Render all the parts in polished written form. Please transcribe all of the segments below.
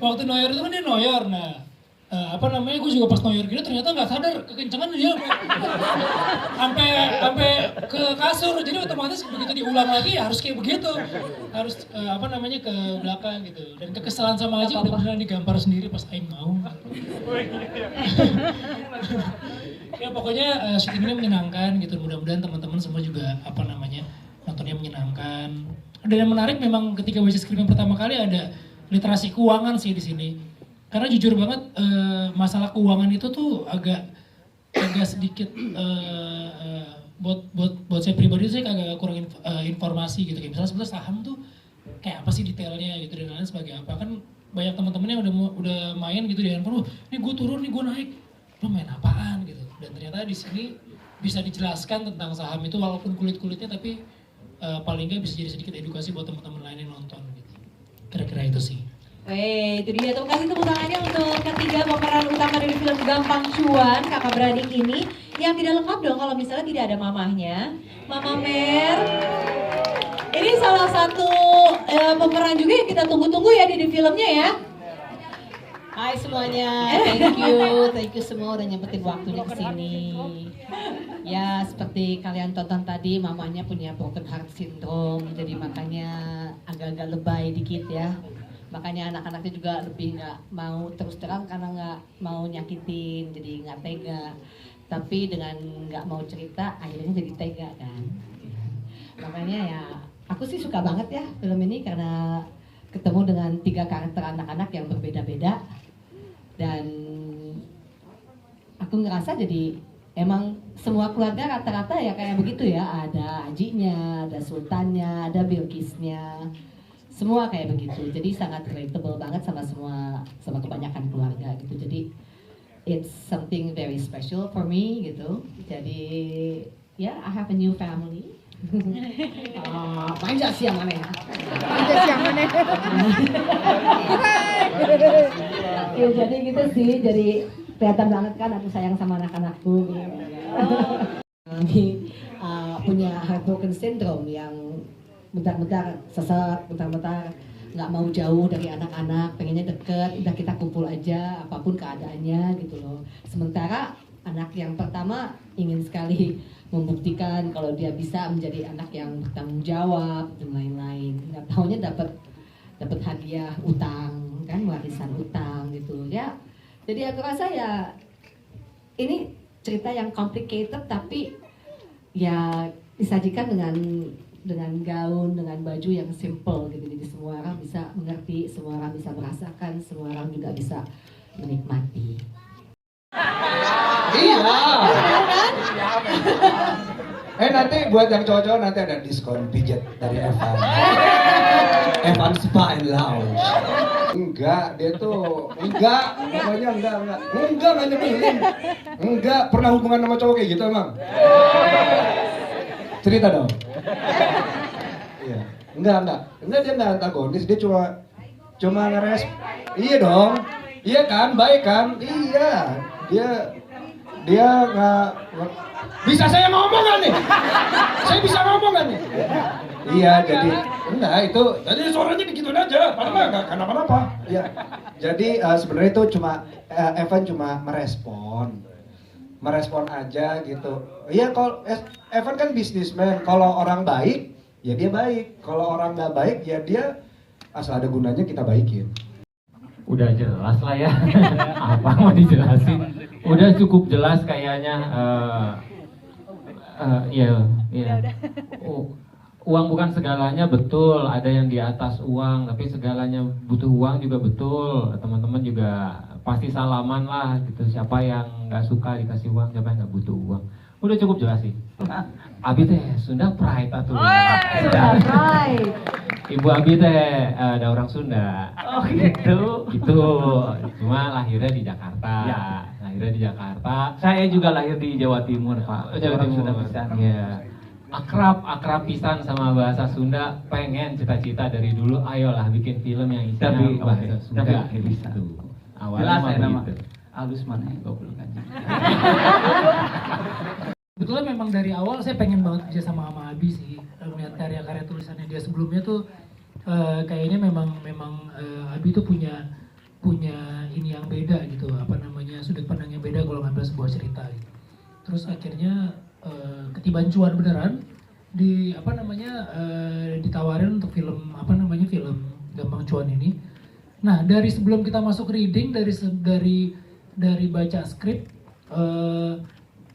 Waktu noyor itu kan dia noyor, nah gue juga pas noyor gitu ternyata nggak sadar kekencangan dia sampai ke kasur, jadi otomatis begitu diulang lagi ya harus kayak begitu, harus ke belakang gitu, dan kekesalan sama Aji bener-bener digampar sendiri pas Aing mau. Ya pokoknya syuting ini menyenangkan gitu, mudah-mudahan teman-teman semua juga nontonnya menyenangkan. Dan yang menarik memang ketika baca skrip yang pertama kali ada literasi keuangan sih di sini. Karena jujur banget masalah keuangan itu tuh agak sedikit buat saya pribadi sih agak kurang informasi gitu. Kayak misalnya sebenarnya saham tuh kayak apa sih detailnya gitu dan lain sebagai apa. Kan banyak teman-teman yang udah main gitu di handphone, ini gue turun, nih gue naik. Lo main apaan gitu. Dan ternyata di sini bisa dijelaskan tentang saham itu walaupun kulit-kulitnya, tapi paling nggak bisa jadi sedikit edukasi buat teman-teman lain yang nonton gitu. Kira-kira itu sih. Itu dia, terima kasih tepuk tangannya untuk ketiga pemeran utama dari film Gampang Cuan, kakak beradik ini. Yang tidak lengkap dong kalau misalnya tidak ada mamahnya, Mama Mer. Ini salah satu pemeran juga yang kita tunggu-tunggu ya di filmnya ya. Hai semuanya, thank you semua udah nyempetin waktunya ke sini. Ya seperti kalian tonton tadi, mamanya punya broken heart syndrome, jadi makanya agak-agak lebay dikit ya. Makanya anak-anaknya juga lebih nggak mau terus terang karena nggak mau nyakitin, jadi nggak tega. Tapi dengan nggak mau cerita, akhirnya jadi tega kan. Makanya ya, aku sih suka banget ya film ini karena ketemu dengan 3 karakter anak-anak yang berbeda-beda. Dan aku ngerasa jadi emang semua keluarga rata-rata ya kayak begitu ya. Ada Ajinya, ada Sultannya, ada Bilqisnya. Semua kayak begitu, jadi sangat relatable banget sama kebanyakan keluarga gitu. Jadi it's something very special for me gitu. Jadi I have a new family. Manja sih yang mana ya? Ya, jadi gitu sih, jadi kelihatan banget kan aku sayang sama anak-anakku. Kami punya heartbroken syndrome yang bentar-bentar sesek, bentar-bentar nggak mau jauh dari anak-anak, pengennya deket, udah kita kumpul aja apapun keadaannya gitu loh. Sementara anak yang pertama ingin sekali membuktikan kalau dia bisa menjadi anak yang bertanggung jawab dan lain-lain. Nggak taunya dapat hadiah utang kan, warisan utang gitu ya. Jadi aku rasa ya ini cerita yang complicated tapi ya disajikan dengan gaun, dengan baju yang simple gitu. Jadi semua orang bisa mengerti, semua orang bisa merasakan, semua orang juga bisa menikmati. Iya. Nanti buat yang cowok-cowok nanti ada diskon pijat dari Evan. Evan Spa and Lounge. Enggak, dia tuh pokoknya enggak nyebelin. Enggak pernah hubungan sama cowok kayak gitu emang. Cerita dong. Iya. Enggak dia enggak antagonis, dia cuma ngeres. Iya dong. Iya kan, baik kan? Iya. Dia nggak bisa saya ngomong kan nih? Saya bisa ngomong kan nih? Iya, jadi enggak itu tadi suaranya digituin aja, padahal enggak kenapa-napa. Iya. Jadi sebenarnya itu Evan cuma merespon aja gitu. Iya, kalau Evan kan bisnismen, kalau orang baik ya dia baik, kalau orang nggak baik ya dia asal ada gunanya kita baikin. Udah jelas lah ya. Apa mau dijelasin? Udah cukup jelas kayaknya. Uang bukan segalanya, betul. Ada yang di atas uang, tapi segalanya butuh uang juga betul. Teman-teman juga pasti salaman lah gitu. Siapa yang nggak suka dikasih uang, siapa yang nggak butuh uang. Udah cukup jelas sih. Abi teh Sunda Pride atuh. Sunda Pride. Ibu Abi teh ada orang Sunda. Oh gitu. Gitu. Cuma lahirnya di Jakarta. Ya. Lahirnya di Jakarta. Saya juga lahir di Jawa Timur, Pak. Jawa Timur. Sunda pisan. Iya. Akrab pisan sama bahasa Sunda. Pengen cita-cita dari dulu, ayolah bikin film yang isinya bahasa Sunda. Tapi bisa. Gitu. Awalnya Jelas mah saya nama. begitu. Alus mana ya goblok aja. Sebetulnya memang dari awal saya pengen banget kerja sama Abi sih. Melihat karya-karya tulisannya dia sebelumnya tuh kayaknya memang Abi tuh punya punya ini yang beda gitu, apa namanya, sudut pandang yang beda kalau ngambil sebuah cerita gitu. Terus akhirnya ketiban cuan beneran di apa namanya ditawarin untuk film apa namanya film Gampang Cuan ini. Nah dari sebelum kita masuk reading, dari baca skrip,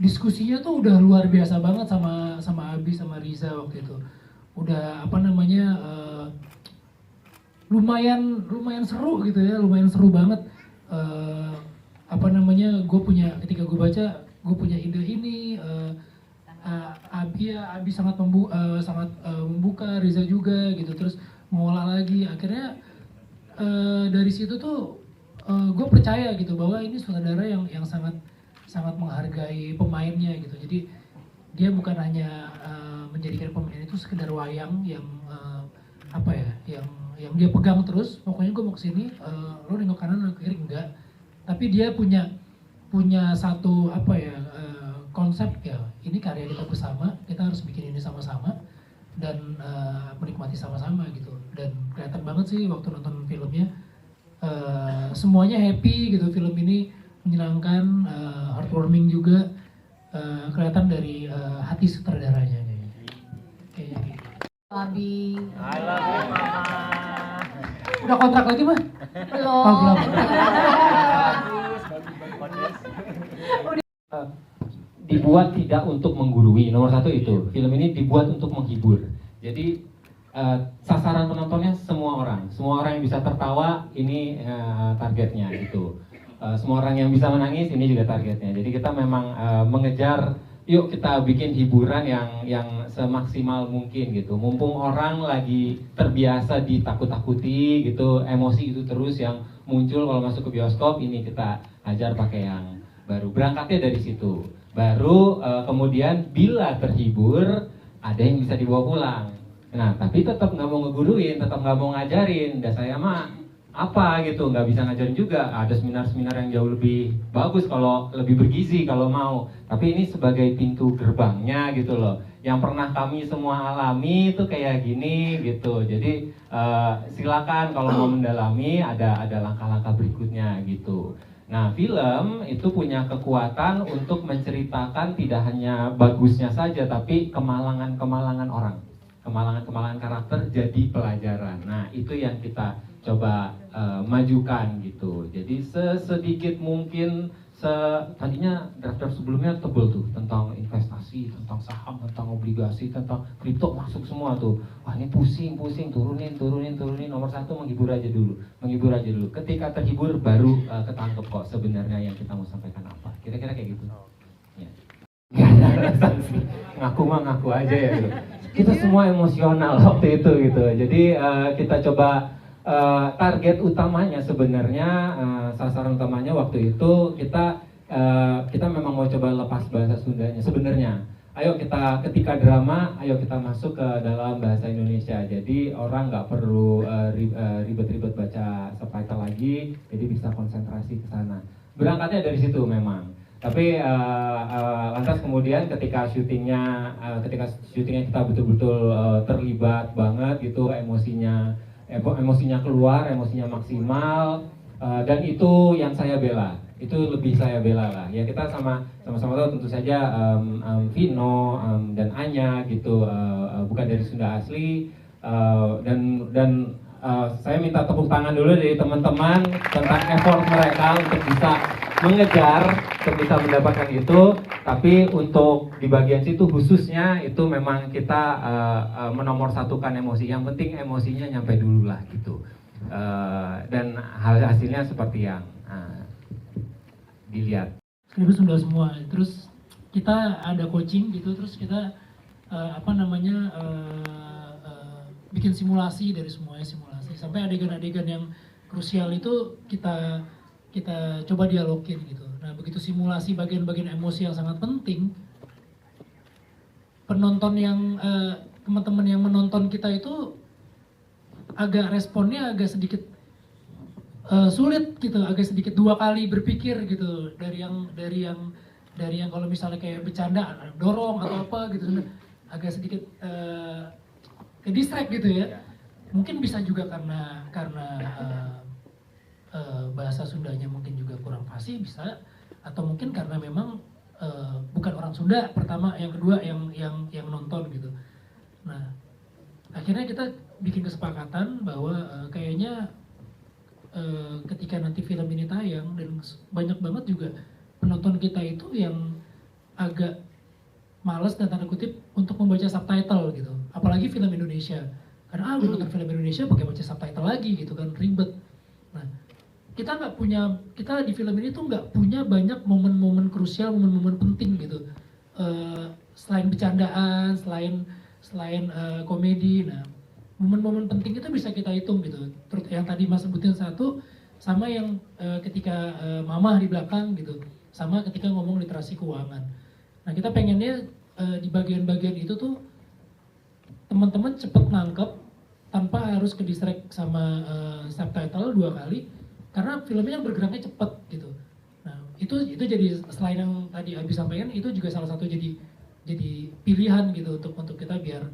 diskusinya tuh udah luar biasa banget sama Abi sama Riza waktu itu. Udah apa namanya lumayan seru gitu ya, lumayan seru banget. Apa namanya, ketika gue baca, gue punya ide ini. Abi sangat membuka, Riza juga gitu, terus mengolah lagi. Akhirnya dari situ tuh gue percaya gitu bahwa ini sutradara yang sangat menghargai pemainnya gitu. Jadi dia bukan hanya menjadikan pemain itu sekedar wayang yang apa ya, yang dia pegang terus. Pokoknya gue mau kesini, lo nengok kanan, nengok kiri, enggak. Tapi dia punya satu apa ya, konsep ya. Ini karya kita bersama, kita harus bikin ini sama-sama dan menikmati sama-sama gitu. Dan kelihatan banget sih waktu nonton filmnya, semuanya happy gitu. Film ini menyenangkan, heartwarming juga, kelihatan dari hati sutradaranya kayaknya gitu. Abi. I love you, Mama. Udah kontrak lagi mah? Belum. Oh, belum. Dibuat tidak untuk menggurui, nomor satu itu. Film ini dibuat untuk menghibur. Jadi sasaran penontonnya semua orang yang bisa tertawa ini targetnya gitu. Semua orang yang bisa menangis ini juga targetnya. Jadi kita memang mengejar, yuk kita bikin hiburan yang semaksimal mungkin gitu. Mumpung orang lagi terbiasa ditakut-takuti gitu, emosi itu terus yang muncul kalau masuk ke bioskop, ini kita ajar pakai yang baru. Berangkatnya dari situ. Baru kemudian bila terhibur, ada yang bisa dibawa pulang. Nah, tapi tetap nggak mau ngeguruin, tetap nggak mau ngajarin. Dan saya mah apa gitu, nggak bisa ngajarin juga. Ada seminar-seminar yang jauh lebih bagus kalau lebih bergizi kalau mau. Tapi ini sebagai pintu gerbangnya gitu loh. Yang pernah kami semua alami itu kayak gini gitu. Jadi silakan kalau mau mendalami, ada langkah-langkah berikutnya gitu. Nah, film itu punya kekuatan untuk menceritakan tidak hanya bagusnya saja, tapi kemalangan-kemalangan orang, kemalangan-kemalangan karakter jadi pelajaran. Nah, itu yang kita coba majukan gitu. Jadi sesedikit mungkin, tadinya draft sebelumnya tebel tuh tentang investasi, tentang saham, tentang obligasi, tentang kripto, masuk semua tuh. Wah, ini pusing, turunin. Nomor satu menghibur aja dulu. Ketika terhibur baru ketangkep kok sebenarnya yang kita mau sampaikan apa. Kira-kira kayak gitu. Ya. Gak ada alasan sih. Ngaku aja ya gitu. Kita semua emosional waktu itu gitu. Jadi kita coba target utamanya sebenarnya, sasaran utamanya waktu itu kita memang mau coba lepas bahasa Sundanya sebenarnya. Ayo kita, ketika drama, ayo kita masuk ke dalam bahasa Indonesia. Jadi orang nggak perlu ribet-ribet baca subtitle lagi, jadi bisa konsentrasi ke sana. Berangkatnya dari situ memang. Tapi lantas kemudian ketika syutingnya kita betul-betul terlibat banget gitu, emosinya keluar, emosinya maksimal, dan itu yang saya bela, itu lebih saya bela lah. Ya kita sama-sama tahu tentu saja Vino dan Anya gitu bukan dari Sunda asli, dan saya minta tepuk tangan dulu dari teman-teman tentang effort mereka untuk bisa mengejar, untuk bisa mendapatkan itu. Tapi untuk di bagian situ khususnya itu memang kita menomorsatukan emosi. Yang penting emosinya nyampe dulu lah gitu. Dan hasilnya seperti yang dilihat. Skripnya sudah semua. Terus kita ada coaching gitu. Terus kita bikin simulasi dari semuanya, simulasi sampai adegan-adegan yang krusial itu kita coba dialogin gitu. Nah, begitu simulasi bagian-bagian emosi yang sangat penting, penonton yang teman-teman yang menonton kita itu responnya agak sedikit sulit gitu, agak sedikit dua kali berpikir gitu dari yang kalau misalnya kayak bercanda dorong atau apa gitu, agak sedikit ke distract gitu ya. Mungkin bisa juga karena bahasa Sundanya mungkin juga kurang fasih bisa, atau mungkin karena memang bukan orang Sunda pertama, yang kedua yang nonton gitu. Nah akhirnya kita bikin kesepakatan bahwa kayaknya ketika nanti film ini tayang dan banyak banget juga penonton kita itu yang agak males dan tanda kutip untuk membaca subtitle gitu, apalagi film Indonesia, karena udah nonton film Indonesia pakai baca subtitle lagi gitu kan, ribet. Nah kita di film ini tuh nggak punya banyak momen-momen krusial, momen-momen penting gitu, selain bercandaan, selain komedi. Nah momen-momen penting itu bisa kita hitung gitu, terus yang tadi Mas sebutin satu, sama yang ketika mamah di belakang gitu, sama ketika ngomong literasi keuangan. Nah kita pengennya di bagian-bagian itu tuh teman-teman cepet nangkep tanpa harus ke distract sama subtitle 2 kali, karena filmnya yang bergeraknya cepet gitu. Nah itu jadi, selain yang tadi Abi sampaikan, itu juga salah satu jadi pilihan gitu untuk kita biar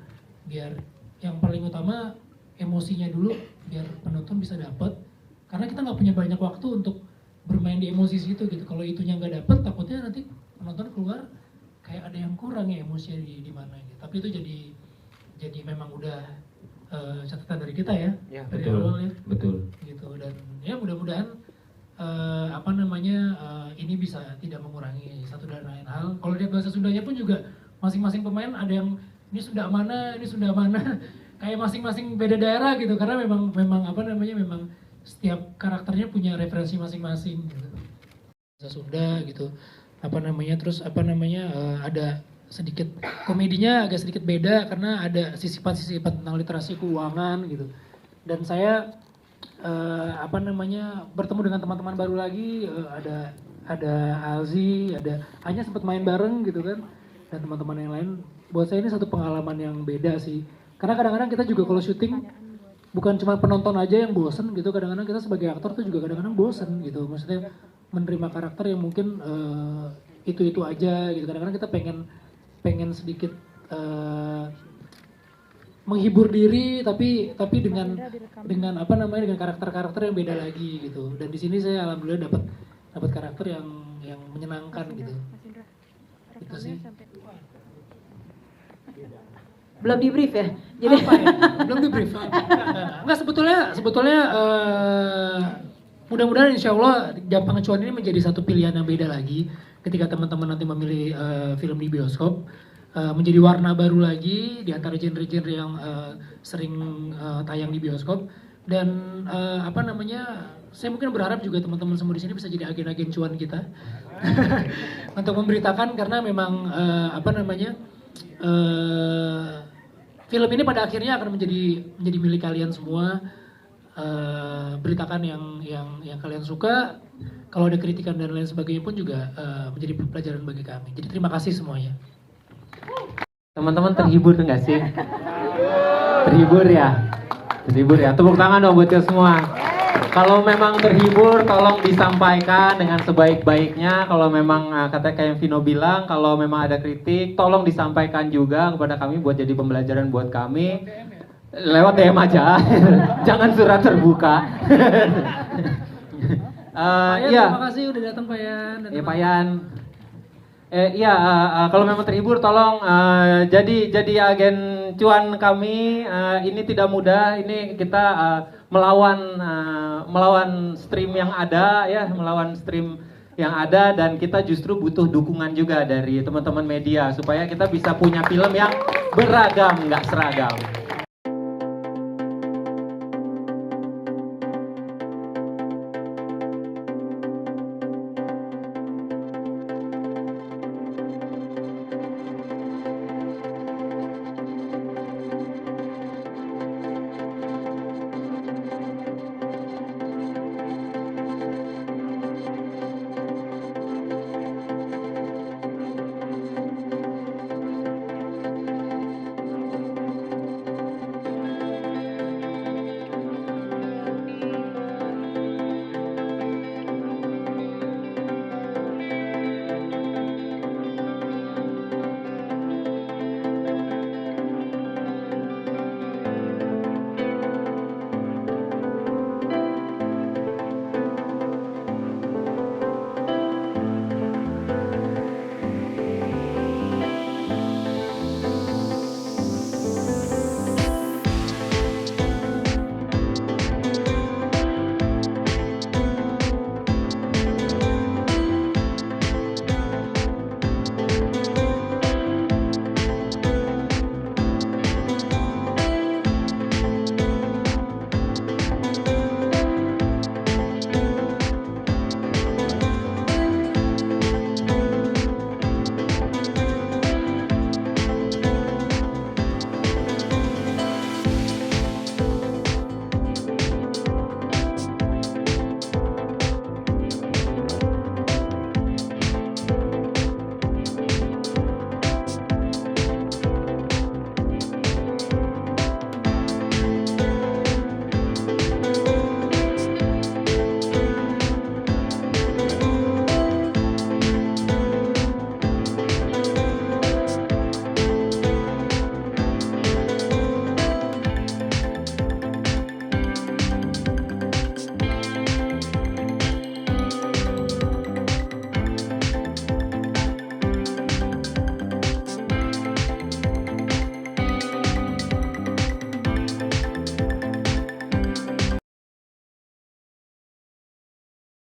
yang paling utama emosinya dulu, biar penonton bisa dapet, karena kita nggak punya banyak waktu untuk bermain di emosi situ gitu. Kalau itunya nggak dapet, takutnya nanti penonton keluar kayak ada yang kurang ya emosinya di mana gitu. Tapi itu jadi memang udah catatan dari kita ya, dari betul, awal ya, betul gitu. Dan ya mudah-mudahan ini bisa tidak mengurangi satu dan lain hal. Kalau lihat bahasa Sundanya pun juga masing-masing pemain ada yang ini Sunda mana, kayak masing-masing beda daerah gitu, karena memang memang setiap karakternya punya referensi masing-masing gitu. Bahasa Sunda gitu, terus ada sedikit komedinya agak sedikit beda karena ada sisipan-sisipan tentang literasi keuangan gitu. Dan saya bertemu dengan teman-teman baru lagi, ada Alzi, ada Anya sempat main bareng gitu kan, dan teman-teman yang lain. Buat saya ini satu pengalaman yang beda sih, karena kadang-kadang kita juga kalau syuting bukan cuma penonton aja yang bosen gitu, kadang-kadang kita sebagai aktor tuh juga kadang-kadang bosen gitu, maksudnya menerima karakter yang mungkin itu aja gitu. Kadang-kadang kita pengen sedikit menghibur diri, tapi dengan dengan karakter-karakter yang beda lagi gitu. Dan di sini saya alhamdulillah dapat karakter yang menyenangkan gitu. Itu sih. Belum di brief ya? Jadi Apa ya? Belum di brief. Enggak, sebetulnya mudah-mudahan insya Allah Gampang Cuan ini menjadi satu pilihan yang beda lagi ketika teman-teman nanti memilih film di bioskop, menjadi warna baru lagi di antara genre-genre yang sering tayang di bioskop. Dan saya mungkin berharap juga teman-teman semua di sini bisa jadi agen-agen cuan kita untuk memberitakan, karena memang film ini pada akhirnya akan menjadi milik kalian semua. Beritakan yang kalian suka. Kalau ada kritikan dan lain sebagainya pun juga menjadi pelajaran bagi kami. Jadi terima kasih semuanya. teman-teman. Terhibur nggak sih? Terhibur ya? Tepuk tangan dong buat kita semua. Kalau memang terhibur, tolong disampaikan dengan sebaik-baiknya. Kalau memang kata kayak Vino bilang, kalau memang ada kritik, tolong disampaikan juga kepada kami buat jadi pembelajaran buat kami. Lewat DM aja, jangan surat terbuka. Terima kasih udah datang Pak Yan. Iya Pak Yan. Kalau memang terhibur, tolong jadi agen cuan kami. Ini tidak mudah. Ini kita melawan stream yang ada, ya, dan kita justru butuh dukungan juga dari teman-teman media supaya kita bisa punya film yang beragam, nggak seragam.